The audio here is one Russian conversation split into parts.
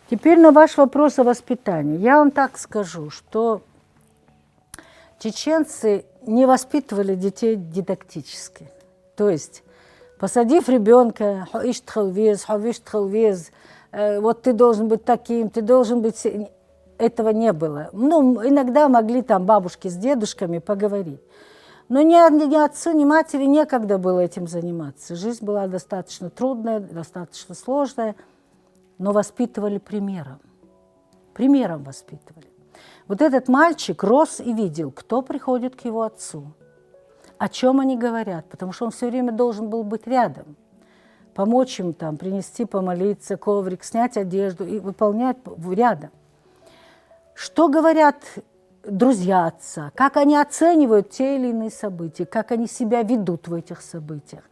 Теперь на ваш вопрос о воспитании. Я вам так скажу, что чеченцы не воспитывали детей дидактически. То есть, посадив ребенка, вот ты должен быть таким, ты должен быть... Этого не было. Ну, иногда могли там бабушки с дедушками поговорить. Но ни отцу, ни матери некогда было этим заниматься. Жизнь была достаточно трудная, достаточно сложная, но воспитывали примером. Примером воспитывали. Вот этот мальчик рос и видел, кто приходит к его отцу, о чем они говорят, потому что он все время должен был быть рядом, помочь им там, принести, помолиться, коврик, снять одежду и выполнять рядом. Что говорят друзья отца, как они оценивают те или иные события, как они себя ведут в этих событиях.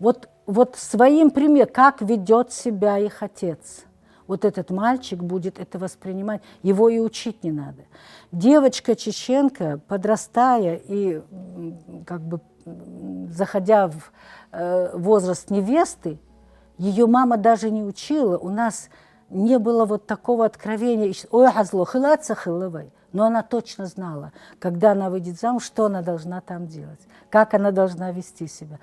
Вот своим примером, как ведет себя их отец. Вот этот мальчик будет это воспринимать, его и учить не надо. Девочка-чеченка, подрастая и как бы заходя в возраст невесты, ее мама даже не учила. У нас не было вот такого откровения. Ой, хазло, хылаться хылывай. Но она точно знала, когда она выйдет замуж, что она должна там делать, как она должна вести себя.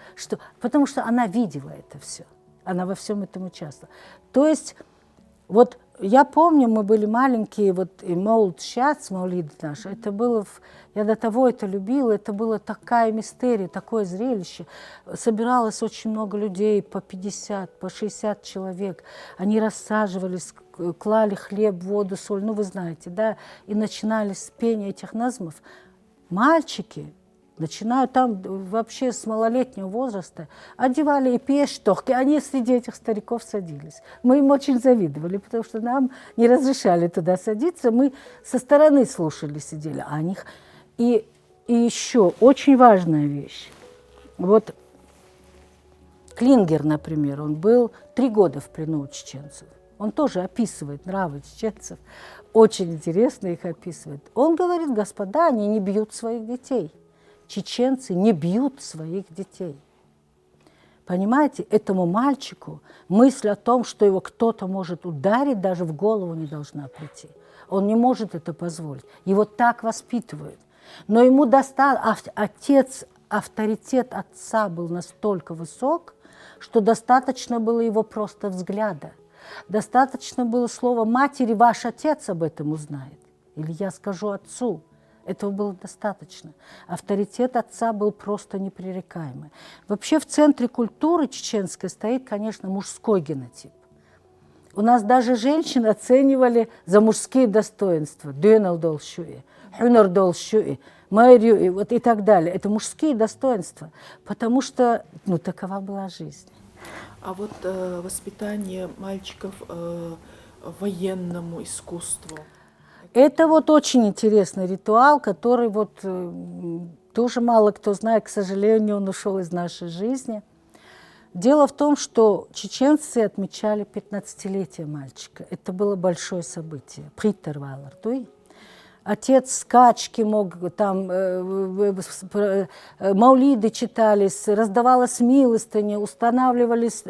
Потому что она видела это все. Она во всем этом участвовала. То есть, вот я помню, мы были маленькие, вот и Маулд Шац, Маулид наш, это было, я до того это любила, это была такая мистерия, такое зрелище. Собиралось очень много людей, по 50, по 60 человек. Они рассаживались, клали хлеб, воду, соль, ну вы знаете, да, и начинали с пения этих назмов. Мальчики, начиная там вообще с малолетнего возраста, одевали и пештохки, они среди этих стариков садились. Мы им очень завидовали, потому что нам не разрешали туда садиться, мы со стороны слушали, сидели. А них... И еще очень важная вещь. Вот Клингер, например, он был 3 года в плену у чеченцев. Он тоже описывает нравы чеченцев, очень интересно их описывает. Он говорит: господа, они не бьют своих детей. Чеченцы не бьют своих детей. Понимаете, этому мальчику мысль о том, что его кто-то может ударить, даже в голову не должна прийти. Он не может это позволить. Его так воспитывают. Но ему авторитет отца был настолько высок, что достаточно было его просто взгляда. Достаточно было слова матери: ваш отец об этом узнает. Или я скажу отцу. Этого было достаточно. Авторитет отца был просто непререкаемый. Вообще в центре культуры чеченской стоит, конечно, мужской генотип. У нас даже женщин оценивали за мужские достоинства. Дюнал долшуи, хюнер долшуи, майрю вот и так далее. Это мужские достоинства, потому что, ну, такова была жизнь. А вот воспитание мальчиков военному искусству? Это вот очень интересный ритуал, который вот тоже мало кто знает, к сожалению, он ушел из нашей жизни. Дело в том, что чеченцы отмечали 15-летие мальчика. Это было большое событие. Притервалар, той. Отец скачки мог, там маулиды читались, раздавалась милостыня, устанавливались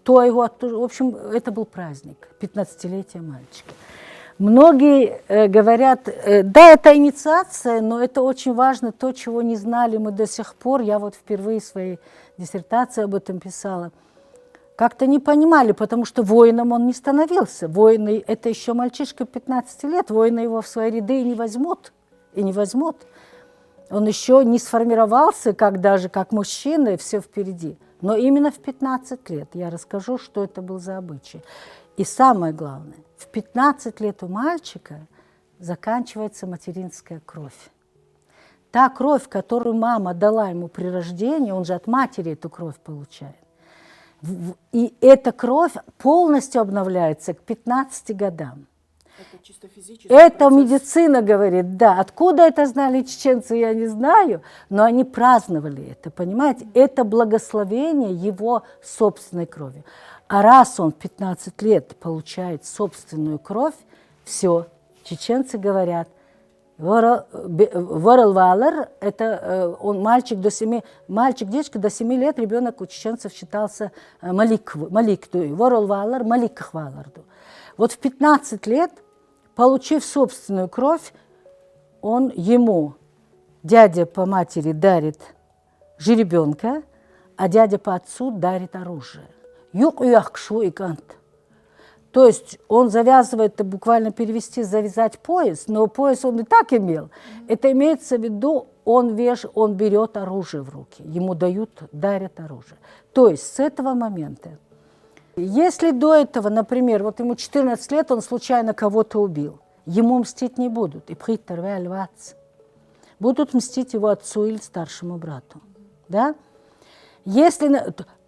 то его... В общем, это был праздник, 15-летие мальчика. Многие говорят, да, это инициация, но это очень важно, то, чего не знали мы до сих пор. Я вот впервые в своей диссертации об этом писала. Как-то не понимали, потому что воином он не становился. Воины – это еще мальчишка 15 лет, воины его в свои ряды и не возьмут. Он еще не сформировался, как мужчина, и все впереди. Но именно в 15 лет я расскажу, что это был за обычай. И самое главное, в 15 лет у мальчика заканчивается материнская кровь. Та кровь, которую мама дала ему при рождении, он же от матери эту кровь получает. И эта кровь полностью обновляется к 15 годам. Это чисто физически? Это медицина говорит, да. Откуда это знали чеченцы, я не знаю, но они праздновали это, понимаете? Это благословение его собственной крови. А раз он в 15 лет получает собственную кровь, все, чеченцы говорят, воралвалер, это он девочка до 7 лет, ребенок у чеченцев считался малик, воралвалер, малик хваларду. Вот в 15 лет, получив собственную кровь, ему дядя по матери дарит жеребенка, а дядя по отцу дарит оружие. То есть он завязывает, это буквально перевести, завязать пояс, но пояс он и так имел. Это имеется в виду, он берет оружие в руки, ему дарят оружие. То есть с этого момента, если до этого, например, вот ему 14 лет, он случайно кого-то убил, ему мстить не будут. И будут мстить его отцу или старшему брату. Да?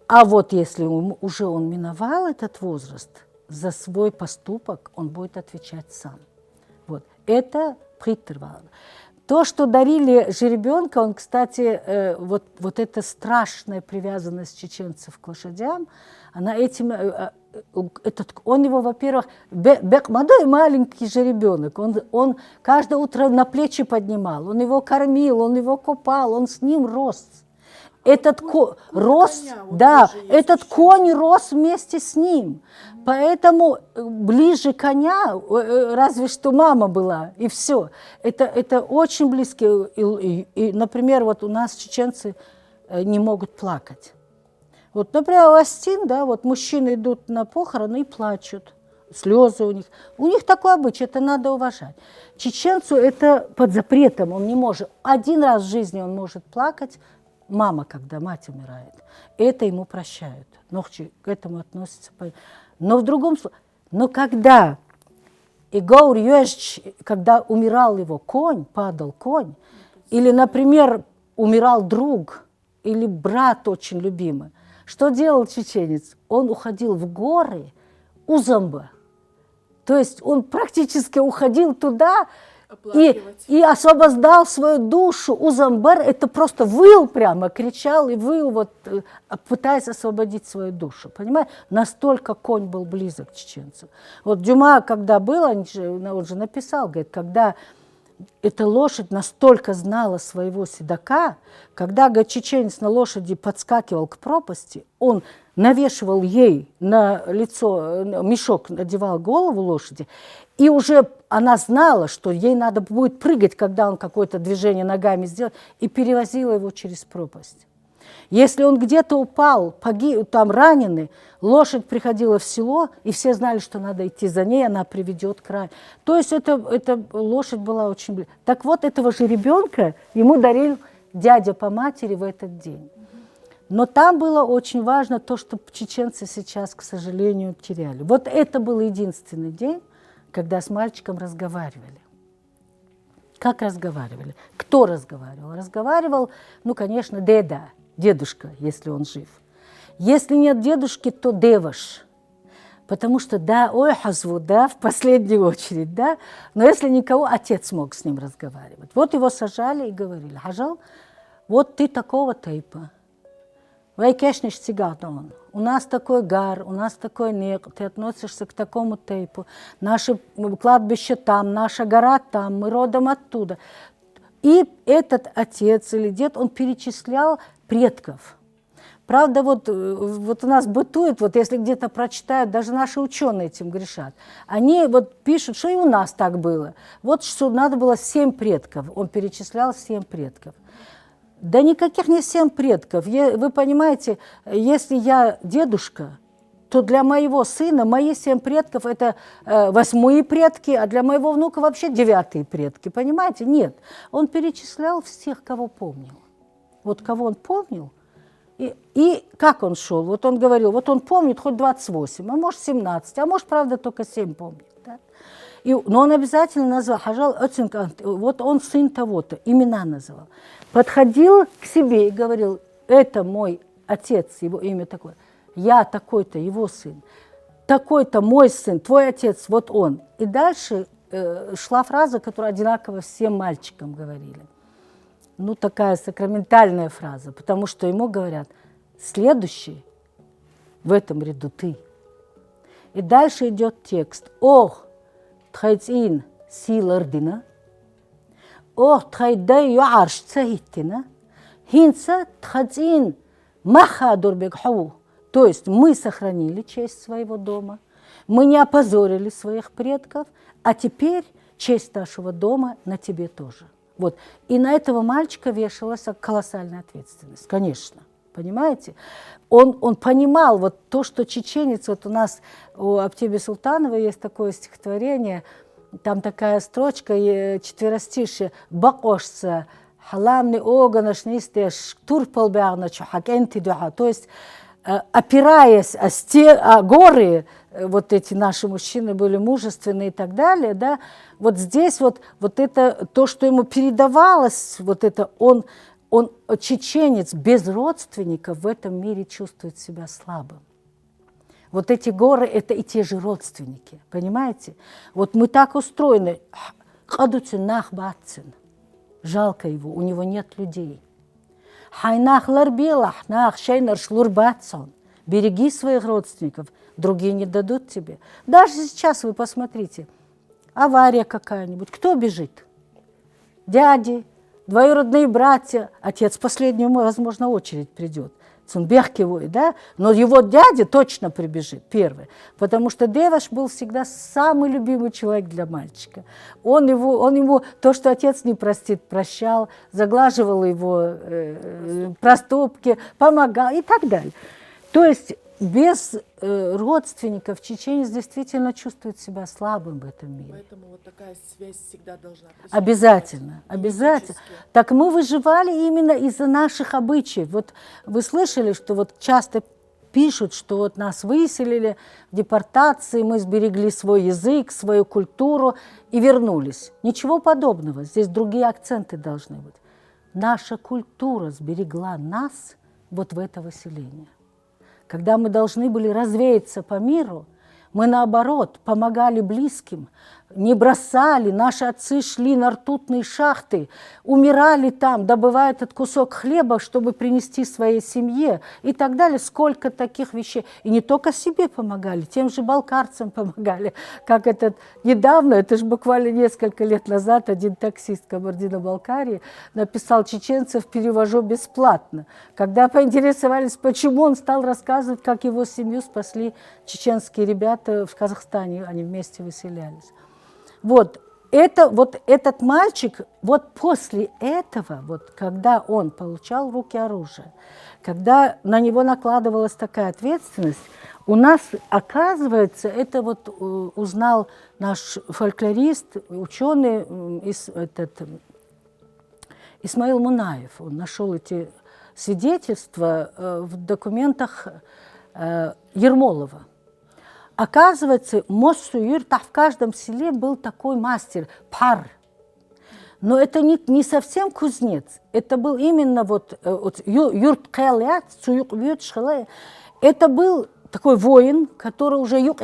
А вот если уже он миновал этот возраст, за свой поступок он будет отвечать сам. Вот. Это притырвал. То, что дарили жеребенка, он, кстати, вот эта страшная привязанность чеченцев к лошадям, она этим, он его, во-первых, молодой маленький жеребенок, он каждое утро на плечи поднимал, он его кормил, он его купал, он с ним рос. Этот конь рос вместе с ним. Поэтому ближе коня, разве что мама была, и все. Это очень близко. И, например, вот у нас чеченцы не могут плакать. Вот, например, Астин, да, вот мужчины идут на похороны и плачут. Слезы у них. У них такой обычай, это надо уважать. Чеченцу это под запретом, он не может. Один раз в жизни он может плакать, когда мать умирает. Это ему прощают. Нохчи к этому относятся. Но в другом случае, когда когда умирал его конь, падал конь, или, например, умирал друг, или брат очень любимый, что делал чеченец? Он уходил в горы Узамба. То есть он практически уходил туда и освобождал свою душу. Узамбар это просто выл прямо, кричал и выл, вот, пытаясь освободить свою душу. Понимаете? Настолько конь был близок к чеченцу. Вот Дюма, когда был, он же написал, говорит, когда эта лошадь настолько знала своего седока, когда, говорит, чеченец на лошади подскакивал к пропасти, он навешивал ей на лицо, мешок надевал голову лошади, и уже она знала, что ей надо будет прыгать, когда он какое-то движение ногами сделает, и перевозила его через пропасть. Если он где-то упал, погиб, там раненый, лошадь приходила в село, и все знали, что надо идти за ней, она приведет к раю. То есть эта лошадь была очень близко. Так вот, этого же ребенка ему дарил дядя по матери в этот день. Но там было очень важно то, что чеченцы сейчас, к сожалению, теряли. Вот это был единственный день, когда с мальчиком разговаривали. Как разговаривали? Кто разговаривал? Разговаривал, конечно, дедушка, если он жив. Если нет дедушки, то деваш. Потому что хазву, в последнюю очередь, но если никого, отец мог с ним разговаривать. Вот его сажали и говорили: Хажал, вот ты такого типа. Вайкешниш цигатон. У нас такой гар, у нас такой нек, ты относишься к такому типу. Наше кладбище там, наша гора там, мы родом оттуда. И этот отец или дед, он перечислял предков. Правда, вот у нас бытует, вот если где-то прочитают, даже наши ученые этим грешат, они вот пишут, что и у нас так было. Вот что надо было 7 предков, он перечислял 7 предков. Да никаких не 7 предков. Вы понимаете, если я дедушка, то для моего сына мои 7 предков – это 8 предки, а для моего внука вообще 9 предки. Понимаете? Нет. Он перечислял всех, кого помнил. Вот кого он помнил. И как он шел? Вот он говорил, вот он помнит хоть 28, а может 17, а может, правда, только 7 помнит. Да? Но он обязательно назвал, вот он сын того-то, имена называл. Подходил к себе и говорил: это мой отец, его имя такое, я такой-то, его сын, такой-то мой сын, твой отец, вот он. И дальше шла фраза, которую одинаково всем мальчикам говорили. Такая сакраментальная фраза, потому что ему говорят: следующий в этом ряду ты. И дальше идет текст. Ох, тхайцин силардина, ох, тхайдай юарш цахиттина, хинца тхайцин маха дурбекхау. То есть мы сохранили честь своего дома, мы не опозорили своих предков, а теперь честь нашего дома на тебе тоже. Вот. И на этого мальчика вешалась колоссальная ответственность, конечно. Понимаете? Он понимал вот то, что чеченец, вот у нас у Аптеби Султановой есть такое стихотворение, там такая строчка, четверостишие, «Бакошца, халамный оганаш нистеш, турпалбярна чухакенти духа». То есть, опираясь о горы, вот эти наши мужчины были мужественные и так далее, да, вот здесь вот это, то, что ему передавалось, вот это он, чеченец, без родственников в этом мире чувствует себя слабым. Вот эти горы – это и те же родственники, понимаете? Вот мы так устроены. Жалко его, у него нет людей. Береги своих родственников, другие не дадут тебе. Даже сейчас вы посмотрите, авария какая-нибудь, кто бежит? Дяди, двоюродные братья, отец в последнюю, возможно, очередь придет. Цунбехкивой, да? Но его дядя точно прибежит, первый. Потому что Деваш был всегда самый любимый человек для мальчика. Он ему то, что отец не простит, прощал, заглаживал его проступки, помогал и так далее. То есть без родственников чеченец действительно чувствует себя слабым в этом мире. Поэтому вот такая связь всегда должна присутствовать. Обязательно, обязательно. Так мы выживали именно из-за наших обычаев. Вот вы слышали, что вот часто пишут, что вот нас выселили в депортации, мы сберегли свой язык, свою культуру и вернулись. Ничего подобного. Здесь другие акценты должны быть. Наша культура сберегла нас вот в это выселение. Когда мы должны были развеяться по миру, мы, наоборот, помогали близким, не бросали, наши отцы шли на ртутные шахты, умирали там, добывая этот кусок хлеба, чтобы принести своей семье и так далее. Сколько таких вещей. И не только себе помогали, тем же балкарцам помогали. Как этот недавно, это же буквально несколько лет назад, один таксист Кабардино-Балкарии написал: чеченцев перевожу бесплатно. Когда поинтересовались, почему, он стал рассказывать, как его семью спасли чеченские ребята в Казахстане, они вместе выселялись. Вот этот мальчик, вот после этого, вот когда он получал в руки оружие, когда на него накладывалась такая ответственность, у нас, оказывается, это вот узнал наш фольклорист, ученый Исмаил Мунаев. Он нашел эти свидетельства в документах Ермолова. Оказывается, в каждом селе был такой мастер, пар. Но это не совсем кузнец. Это был именно это был такой воин, который уже это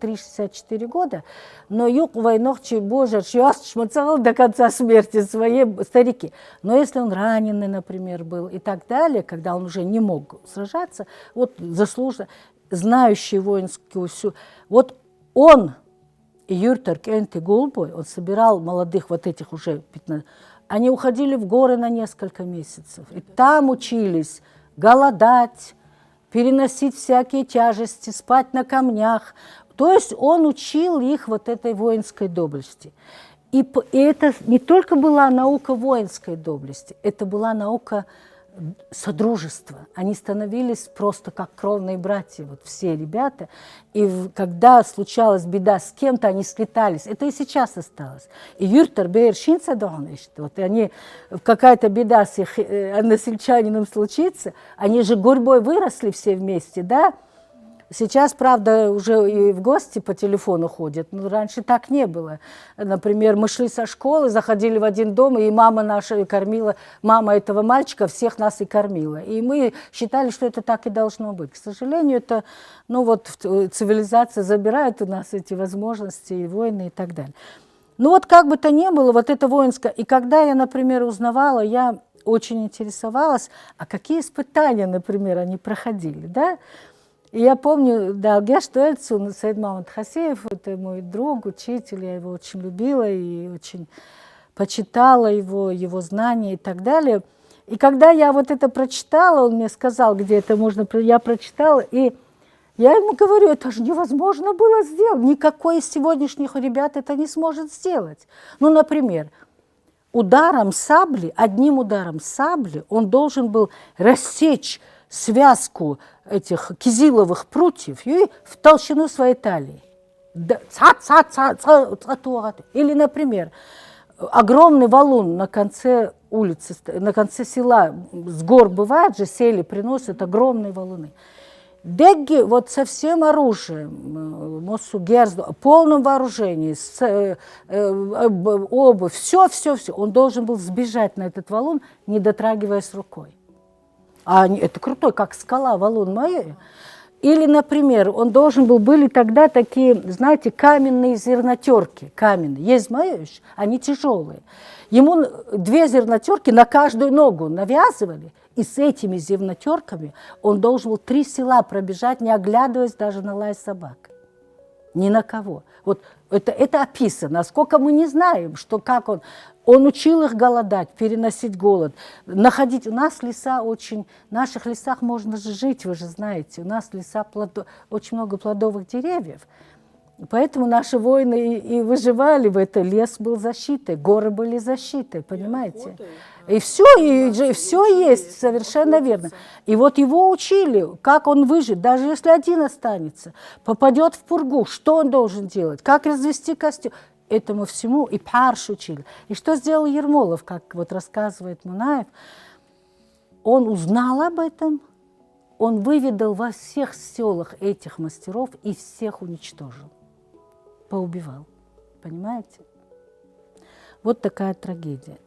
63-64 года, но войнохчи боже, шмацал до конца смерти своей старики. Но если он раненый, например, был и так далее, когда он уже не мог сражаться, вот заслуженно, знающий воинскую всю, вот он, Юртер Кенти Гулбой, он собирал молодых вот этих уже 15, они уходили в горы на несколько месяцев, и там учились голодать, переносить всякие тяжести, спать на камнях. То есть он учил их вот этой воинской доблести. И это не только была наука воинской доблести, это была наука содружества. Они становились просто как кровные братья, вот все ребята. И когда случалась беда с кем-то, они слетались. Это и сейчас осталось. И Юртер Бейершинца, вот они, какая-то беда с их односельчанином случится, они же гурьбой выросли все вместе, да? Сейчас, правда, уже и в гости по телефону ходят, но раньше так не было. Например, мы шли со школы, заходили в один дом, и мама наша кормила, мама этого мальчика всех нас и кормила. И мы считали, что это так и должно быть. К сожалению, это, цивилизация забирает у нас эти возможности, и войны, и так далее. Ну вот как бы то ни было, вот это воинское. И когда я, например, узнавала, я очень интересовалась, а какие испытания, например, они проходили, да? И я помню, да, Гештуэльцу, Саид Мамад Хасеев, это мой друг, учитель, я его очень любила и очень почитала его знания и так далее. И когда я вот это прочитала, он мне сказал, где это можно, я прочитала, и Я ему говорю, это же невозможно было сделать. Никакой из сегодняшних ребят это не сможет сделать. Ну, например, ударом сабли, одним ударом сабли он должен был рассечь связку этих кизиловых прутьев и в толщину своей талии. Или, например, огромный валун на конце улицы, на конце села, с гор бывает же, сели приносят огромные валуны. Дегги вот со всем оружием, Моссу Герзду, в полном вооружении, обувь, все. Он должен был сбежать на этот валун, не дотрагиваясь рукой. Это крутой, как скала, валун мой. Или, например, он должен был, были тогда такие, знаете, каменные зернотерки, каменные. Есть, знаешь, они тяжелые. Ему 2 зернотерки на каждую ногу навязывали, и с этими зернотерками он должен был 3 села пробежать, не оглядываясь даже на лай собак. Ни на кого. Вот это описано. Сколько мы не знаем, что как он учил их голодать, переносить голод, находить. У нас леса очень, в наших лесах можно же жить, вы же знаете. У нас леса, очень много плодовых деревьев. Поэтому наши воины и выживали в это. Лес был защитой, горы были защитой, понимаете? И все есть, совершенно верно. И вот его учили, как он выживет, даже если один останется, попадет в пургу, что он должен делать, как развести костер. Этому всему и Парш учили. И что сделал Ермолов, как вот рассказывает Мунаев, он узнал об этом, он выведал во всех селах этих мастеров и всех уничтожил, поубивал. Понимаете? Вот такая трагедия.